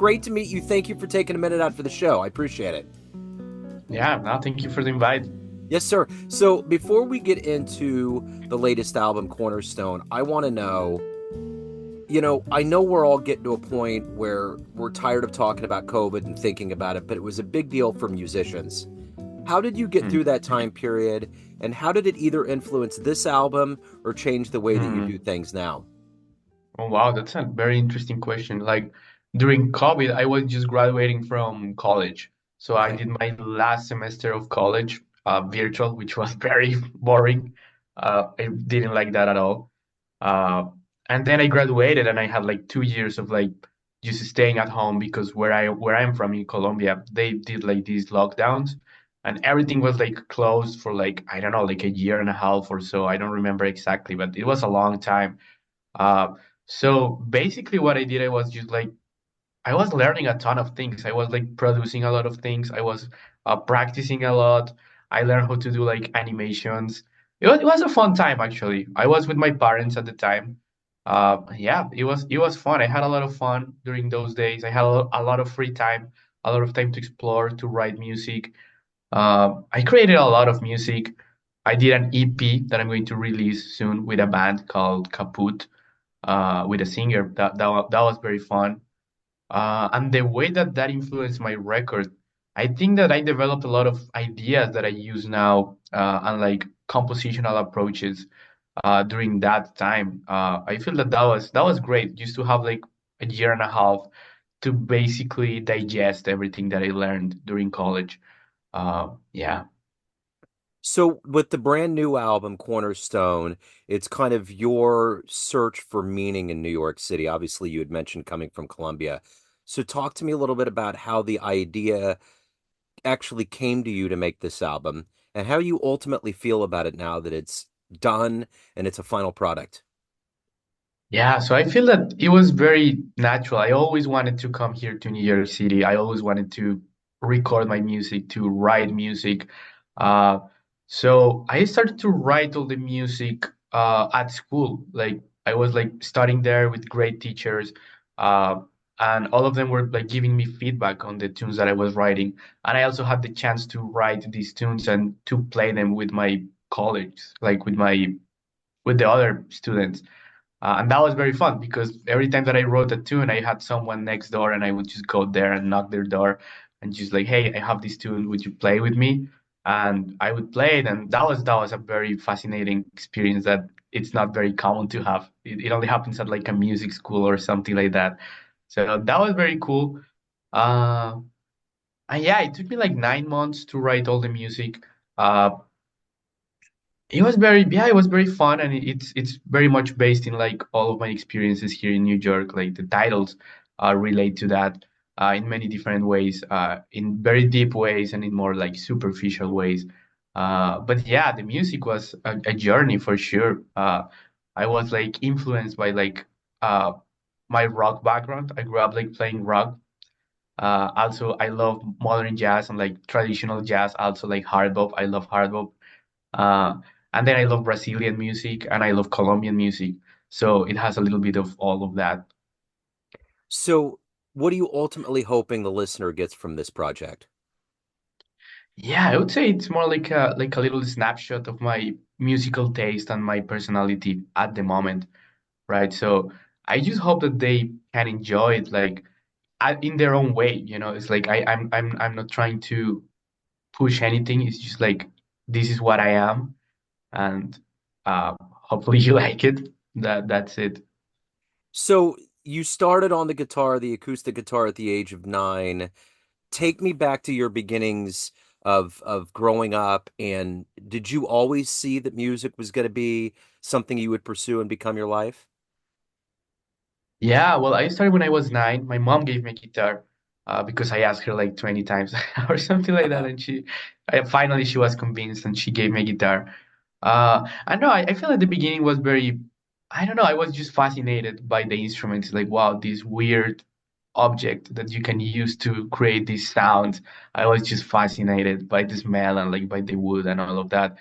great to meet you. Thank you for taking a minute out for the show. I appreciate it. Yeah, no, thank you for the invite. Yes, sir. So before we get into the latest album, Cornerstone, I want to know, I know we're all getting to a point where we're tired of talking about COVID and thinking about it, but it was a big deal for musicians. How did you get Hmm. through that time period, and how did it either influence this album or change the way that you do Hmm. things now? Oh, wow, that's a very interesting question. Like during COVID, I was just graduating from college. So I Okay. did my last semester of college, virtual, which was very boring. I didn't like that at all. Uh, and then I graduated and I had like 2 years of like just staying at home because where I'm from in Colombia, they did like these lockdowns and everything was like closed for like, I don't know, like a year and a half or so. I don't remember exactly, but it was a long time. Uh, so basically what I did, I was just like, I was learning a ton of things. I was like producing a lot of things. I was practicing a lot. I learned how to do like animations. It was a fun time actually. I was with my parents at the time. Yeah, it was fun. I had a lot of fun during those days. I had a lot of free time, a lot of time to explore, to write music. I created a lot of music. I did an EP that I'm going to release soon with a band called Kaput, with a singer. That was very fun. And the way that that influenced my record, I think that I developed a lot of ideas that I use now, and like compositional approaches during that time. I feel that that was great, just to have like a year and a half to basically digest everything that I learned during college. Yeah. So with the brand new album Cornerstone, it's kind of your search for meaning in New York City. Obviously, you had mentioned coming from Colombia. So talk to me a little bit about how the idea actually came to you to make this album and how you ultimately feel about it now that it's done and it's a final product. Yeah, so I feel that it was very natural. I always wanted to come here to New York City. I always wanted to record my music, to write music. Uh, so I started to write all the music at school. Like I was like studying there with great teachers, uh, and all of them were like giving me feedback on the tunes that I was writing. And I also had the chance to write these tunes and to play them with my colleagues, like with the other students. And that was very fun because every time that I wrote a tune, I had someone next door and I would just go there and knock their door and just like, hey, I have this tune, would you play with me? And I would play it, and that was a very fascinating experience that it's not very common to have. It only happens at like a music school or something like that. So that was very cool. Uh, and yeah, it took me like 9 months to write all the music. Uh, it was very fun, and it's very much based in like all of my experiences here in New York. Like the titles relate to that in many different ways, in very deep ways and in more like superficial ways. But yeah, the music was a journey for sure. I was like influenced by like uh, my rock background. I grew up like playing rock. Also, I love modern jazz and like traditional jazz. Also, like hard bop. I love hard bop. Uh, and then I love Brazilian music and I love Colombian music. So it has a little bit of all of that. So what are you ultimately hoping the listener gets from this project? Yeah, I would say it's more like a little snapshot of my musical taste and my personality at the moment, right? So I just hope that they can enjoy it like in their own way, you know. It's like I'm not trying to push anything. It's just like this is what I am, and hopefully you like it. That's it. So you started on the guitar, the acoustic guitar at the age of 9. Take me back to your beginnings of growing up, and did you always see that music was going to be something you would pursue and become your life? Yeah, well, I started when I was 9. My mom gave me a guitar because I asked her like 20 times or something like that, and finally she was convinced and she gave me a guitar. I know I feel like the beginning was very, I don't know, I was just fascinated by the instruments. Like, wow, this weird object that you can use to create these sounds. I was just fascinated by the smell and like by the wood and all of that.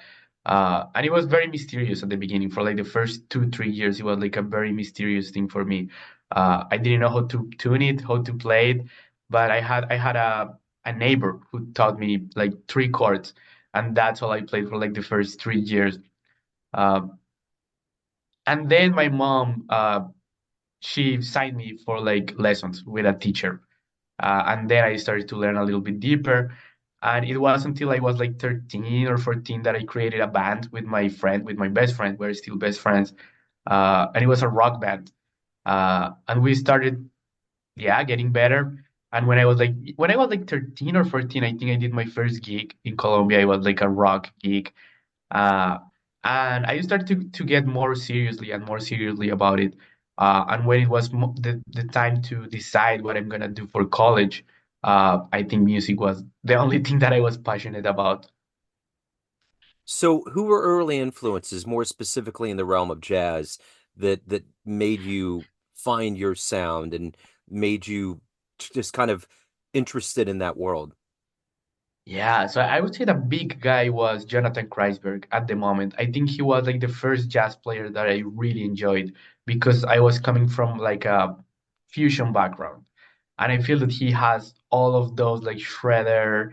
And it was very mysterious at the beginning. For like the first 2, 3 years, it was like a very mysterious thing for me. I didn't know how to tune it, how to play it, but I had a neighbor who taught me like three chords, and that's all I played for like the first 3 years. Uh, and then my mom, she signed me for like lessons with a teacher. And then I started to learn a little bit deeper. And it was until I was like 13 or 14 that I created a band with my friend, with my best friend. We're still best friends. And it was a rock band. And we started, yeah, getting better. And when I was like 13 or 14, I think I did my first gig in Colombia. It was like a rock gig. Uh, and I started to get more seriously and more seriously about it. And when it was the time to decide what I'm gonna do for college, I think music was the only thing that I was passionate about. So, who were early influences, more specifically in the realm of jazz, that made you find your sound and made you just kind of interested in that world? Yeah, so I would say the big guy was Jonathan Kreisberg at the moment. I think he was like the first jazz player that I really enjoyed because I was coming from like a fusion background. And I feel that he has all of those like shredder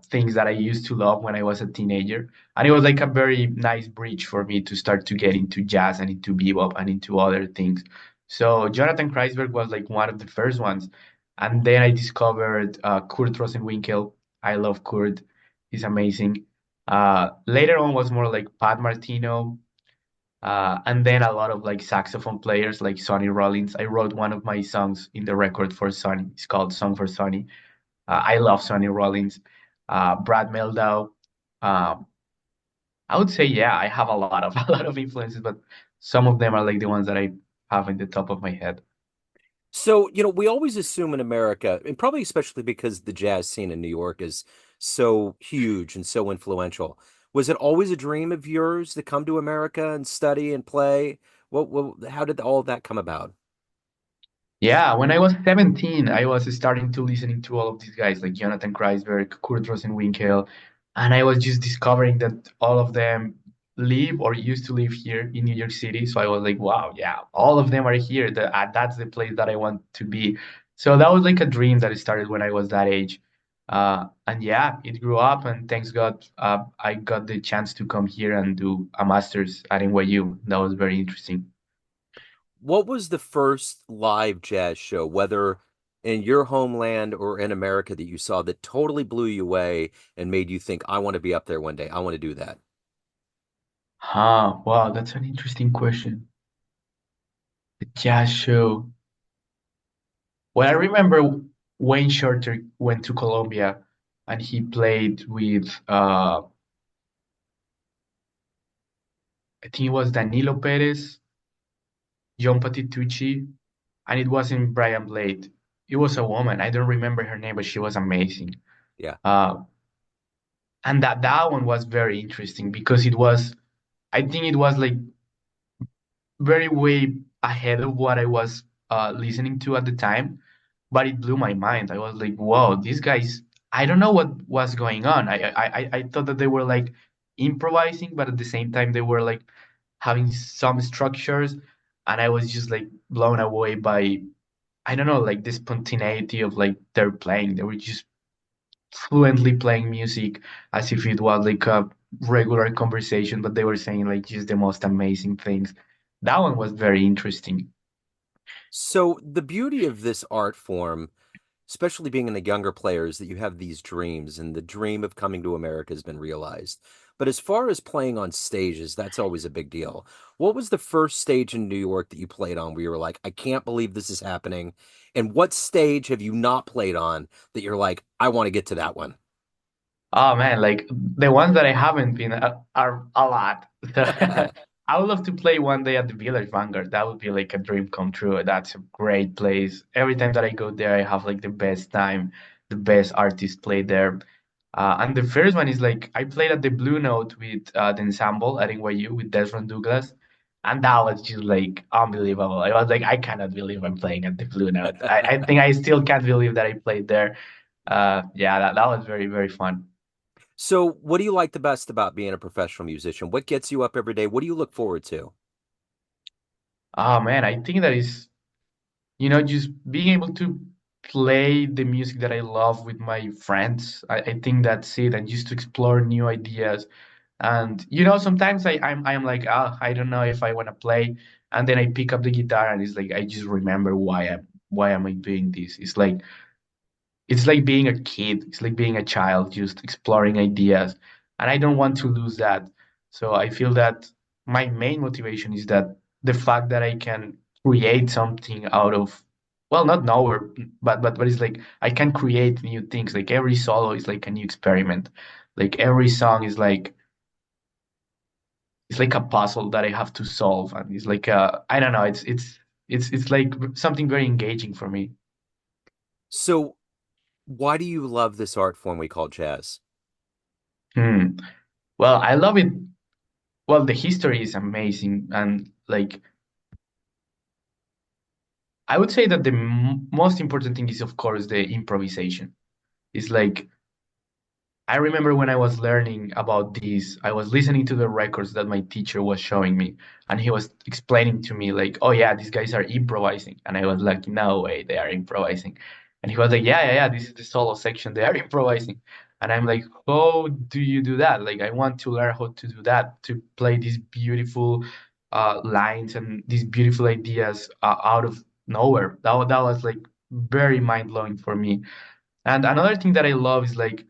things that I used to love when I was a teenager. And it was like a very nice bridge for me to start to get into jazz and into bebop and into other things. So Jonathan Kreisberg was like one of the first ones. And then I discovered Kurt Rosenwinkel. I love Kurt. He's amazing. Later on was more like Pat Martino, and then a lot of like saxophone players like Sonny Rollins. I wrote one of my songs in the record for Sonny. It's called Song for Sonny. I love Sonny Rollins. Brad Meldau. Um, I would say, yeah, I have a lot of a lot of influences, but some of them are like the ones that I have in the top of my head. So, we always assume in America, and probably especially because the jazz scene in New York is so huge and so influential. Was it always a dream of yours to come to America and study and play? How did all of that come about? Yeah, when I was 17, I was starting to listening to all of these guys like Jonathan Kreisberg, Kurt Rosenwinkel, and I was just discovering that all of them live or used to live here in New York City. So I was like, wow, yeah, all of them are here. That's the place that I want to be. So that was like a dream that started when I was that age. And yeah, it grew up, and thanks God, I got the chance to come here and do a master's at NYU. That was very interesting. What was the first live jazz show, whether in your homeland or in America, that you saw that totally blew you away and made you think, I want to be up there one day. I want to do that? Wow, that's an interesting question. The jazz show. Well, I remember Wayne Shorter went to Colombia and he played with I think it was Danilo Perez, John Patitucci, and it wasn't Brian Blade. It was a woman. I don't remember her name, but she was amazing. Yeah. Uh, and that one was very interesting because I think it was like very way ahead of what I was listening to at the time, but it blew my mind. I was like, "Whoa, these guys!" I don't know what was going on. I thought that they were like improvising, but at the same time they were like having some structures, and I was just like blown away by I don't know, like the spontaneity of like their playing. They were just fluently playing music as if it was like a regular conversation, but they were saying like just the most amazing things. That one was very interesting. So the beauty of this art form, especially being in the younger players, that you have these dreams, and the dream of coming to America has been realized. But as far as playing on stages, that's always a big deal. What was the first stage in New York that you played on where you were like, I can't believe this is happening? And what stage have you not played on that you're like, I want to get to that one? Oh man, like the ones that I haven't been are a lot. So I would love to play one day at the Village Vanguard. That would be like a dream come true. That's a great place. Every time that I go there, I have like the best time. The best artists play there. And the first one is like I played at the Blue Note with the ensemble at NYU with Desmond Douglas, and that was just like unbelievable. I was like, I cannot believe I'm playing at the Blue Note. I think I still can't believe that I played there. Yeah, that was very, very fun. So, what do you like the best about being a professional musician? What gets you up every day? What do you look forward to? Oh man, I think that is, just being able to play the music that I love with my friends. I think that's it, and just to explore new ideas. And sometimes I'm like, I don't know if I want to play, and then I pick up the guitar, and it's like I just remember why am I doing this? It's like being a kid. It's like being a child, just exploring ideas. And I don't want to lose that. So I feel that my main motivation is that the fact that I can create something out of, well, not nowhere, but it's like I can create new things. Like every solo is like a new experiment. Like every song is like it's like a puzzle that I have to solve. And it's like I don't know, it's like something very engaging for me. So, why do you love this art form we call jazz? Hmm. Well, I love it. Well, the history is amazing, and like I would say that the most important thing is, of course, the improvisation. It's like I remember when I was learning about this, I was listening to the records that my teacher was showing me, and he was explaining to me like, "Oh yeah, these guys are improvising," and I was like, "No way, they are improvising." And he was like, "Yeah, yeah, yeah, this is the solo section. They are improvising." And I'm like, "How do you do that? Like, I want to learn how to do that, to play these beautiful lines and these beautiful ideas out of nowhere." That was like very mind blowing for me. And another thing that I love is like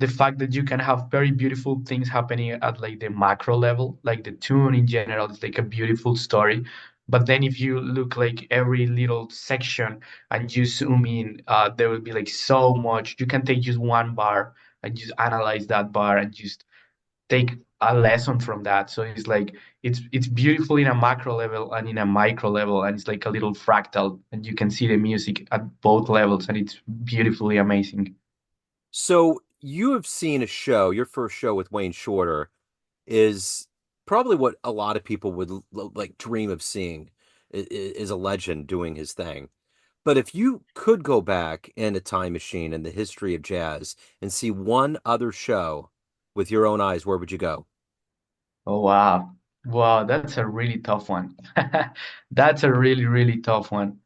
the fact that you can have very beautiful things happening at like the macro level, like the tune in general is like a beautiful story. But then if you look like every little section and you zoom in, there will be like so much. You can take just one bar and just analyze that bar and just take a lesson from that. So it's like it's beautiful in a macro level and in a micro level, and it's like a little fractal, and you can see the music at both levels, and it's beautifully amazing. So, you have seen a show, your first show with Wayne Shorter is probably what a lot of people would like dream of seeing is a legend doing his thing. But if you could go back in a time machine in the history of jazz and see one other show with your own eyes, where would you go? Oh wow. Wow, that's a really tough one. That's a really, really tough one.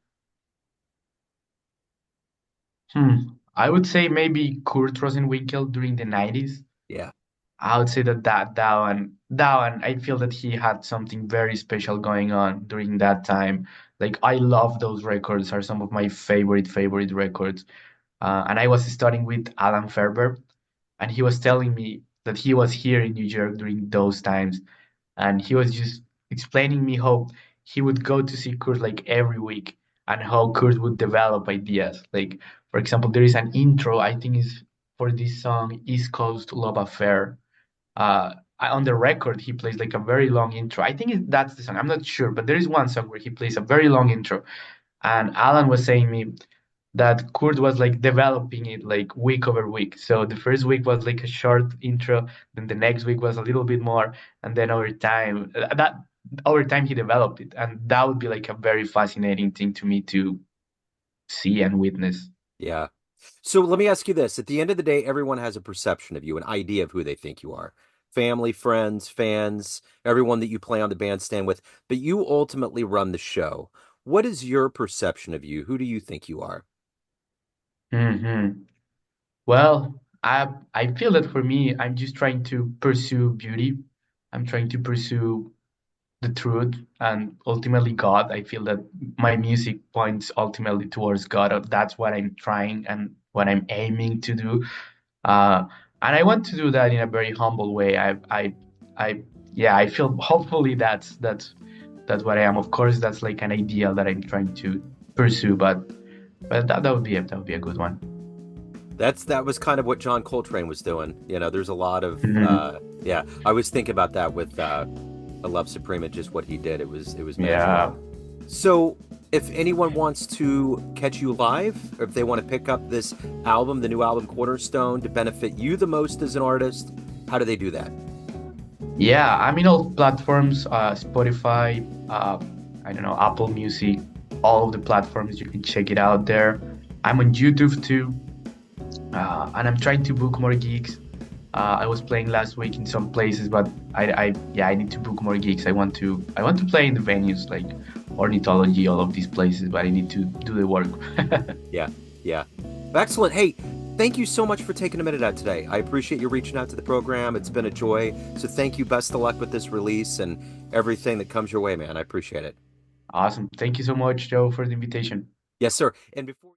I would say maybe Kurt Rosenwinkel during the 90s. Yeah. I would say that one, I feel that he had something very special going on during that time. Like I love those records, are some of my favorite records. And I was studying with Alan Ferber, and he was telling me that he was here in New York during those times, and he was just explaining me how he would go to see Kurt like every week, and how Kurt would develop ideas. Like for example, there is an intro I think is for this song East Coast Love Affair. On the record he plays like a very long intro. I think that's the song. I'm not sure, but there is one song where he plays a very long intro, and Alan was saying me that Kurt was like developing it like week over week. So the first week was like a short intro, then the next week was a little bit more, and then over time he developed it, and that would be like a very fascinating thing to me to see and witness. Yeah. So let me ask you this. At the end of the day, everyone has a perception of you, an idea of who they think you are. Family, friends, fans, everyone that you play on the bandstand with, but you ultimately run the show. What is your perception of you? Who do you think you are? hmm Well, I feel that for me, I'm just trying to pursue beauty. I'm trying to pursue the truth and ultimately God. I feel that my music points ultimately towards God. That's what I'm trying and what I'm aiming to do. Uh, and I want to do that in a very humble way. I, yeah, I feel hopefully that's what I am. Of course, that's like an ideal that I'm trying to pursue, but that would be that would be a good one. That was kind of what John Coltrane was doing. There's a lot of Mhm. yeah. I was thinking about that with A Love Supreme and just what he did. It was magical. Yeah. So, if anyone wants to catch you live, or if they want to pick up this album, the new album Cornerstone, to benefit you the most as an artist, how do they do that? Yeah, I'm in all platforms, Spotify, I don't know, Apple Music, all of the platforms. You can check it out there. I'm on YouTube too, and I'm trying to book more gigs. I was playing last week in some places, but I need to book more gigs. I want to play in the venues like ornithology, all of these places, but I need to do the work. Yeah, yeah. Excellent. Hey, thank you so much for taking a minute out today. I appreciate you reaching out to the program. It's been a joy. So thank you. Best of luck with this release and everything that comes your way, man. I appreciate it. Awesome. Thank you so much, Joe, for the invitation. Yes, sir. And before